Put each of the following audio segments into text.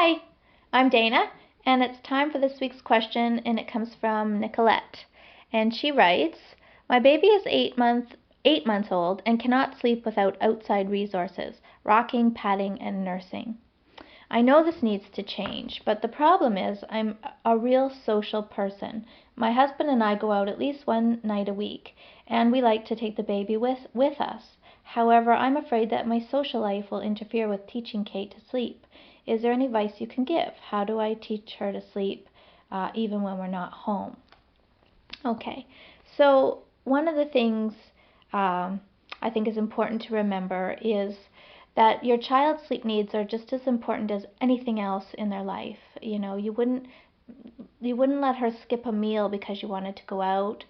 Hi, I'm Dana, and it's time for this week's question, and it comes from Nicolette. And she writes, my baby is 8 months old and cannot sleep without outside resources, rocking, patting, and nursing. I know this needs to change, but the problem is I'm a real social person. My husband and I go out at least one night a week, and we like to take the baby with us. However, I'm afraid that my social life will interfere with teaching Kate to sleep. Is there any advice you can give? How do I teach her to sleep even when we're not home? Okay, so one of the things I think is important to remember is that your child's sleep needs are just as important as anything else in their life. You wouldn't let her skip a meal because you wanted to go out.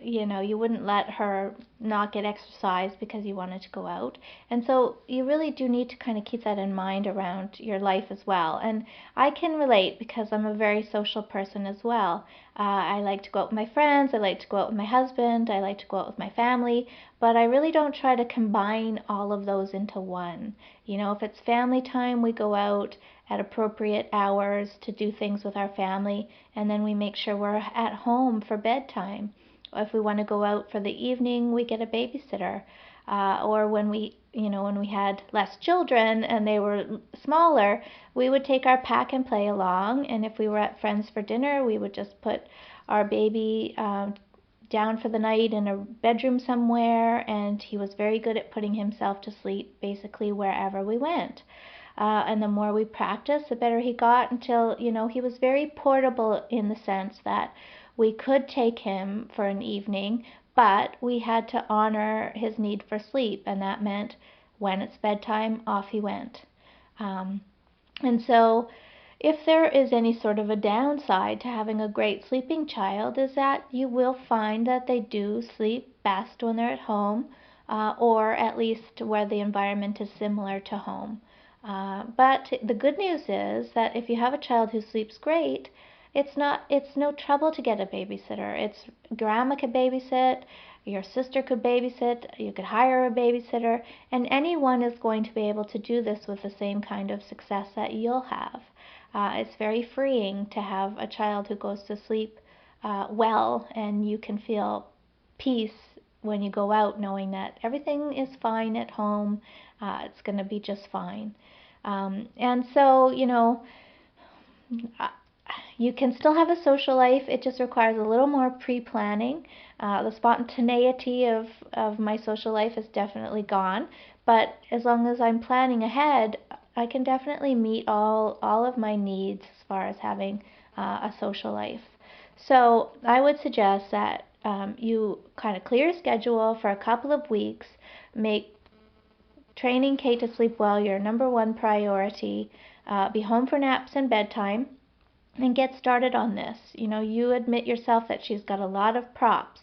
You wouldn't let her not get exercise because you wanted to go out. And so you really do need to kind of keep that in mind around your life as well. And I can relate because I'm a very social person as well. I like to go out with my friends, I like to go out with my husband, I like to go out with my family, but I really don't try to combine all of those into one. If it's family time, we go out at appropriate hours to do things with our family, and then we make sure we're at home for bedtime. If we want to go out for the evening, we get a babysitter. Or when we had less children and they were smaller, we would take our pack and play along. And if we were at friends for dinner, we would just put our baby down for the night in a bedroom somewhere, and he was very good at putting himself to sleep basically wherever we went. And the more we practiced, the better he got until, he was very portable in the sense that we could take him for an evening, but we had to honor his need for sleep, and that meant when it's bedtime, off he went. And so if there is any sort of a downside to having a great sleeping child, is that you will find that they do sleep best when they're at home, or at least where the environment is similar to home. But the good news is that if you have a child who sleeps great, it's no trouble to get a babysitter. Grandma could babysit, your sister could babysit, you could hire a babysitter, and anyone is going to be able to do this with the same kind of success that you'll have. It's very freeing to have a child who goes to sleep well, and you can feel peace when you go out knowing that everything is fine at home. It's going to be just fine. And so, you can still have a social life. It just requires a little more pre-planning. The spontaneity of my social life is definitely gone, but as long as I'm planning ahead, I can definitely meet all of my needs as far as having a social life. So I would suggest that you kind of clear your schedule for a couple of weeks, make training Kate to sleep well your number one priority, be home for naps and bedtime, and get started on this. You admit yourself that she's got a lot of props,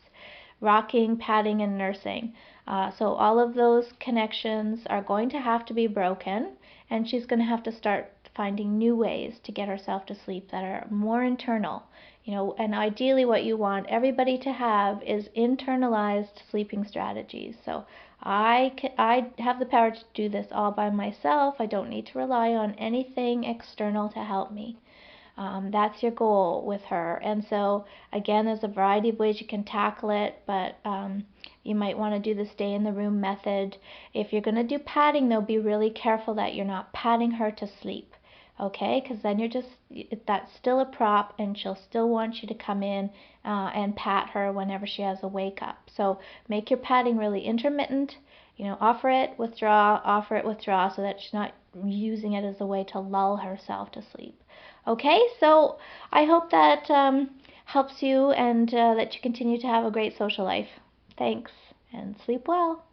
rocking, patting, and nursing. So all of those connections are going to have to be broken, and she's going to have to start finding new ways to get herself to sleep that are more internal. And ideally what you want everybody to have is internalized sleeping strategies. So I have the power to do this all by myself. I don't need to rely on anything external to help me. That's your goal with her. And so, again, there's a variety of ways you can tackle it, but you might want to do the stay in the room method. If you're going to do patting, though, be really careful that you're not patting her to sleep, okay? Because then that's still a prop, and she'll still want you to come in and pat her whenever she has a wake up. So make your patting really intermittent. Offer it, withdraw, so that she's not using it as a way to lull herself to sleep. Okay, so I hope that helps you, and that you continue to have a great social life. Thanks, and sleep well.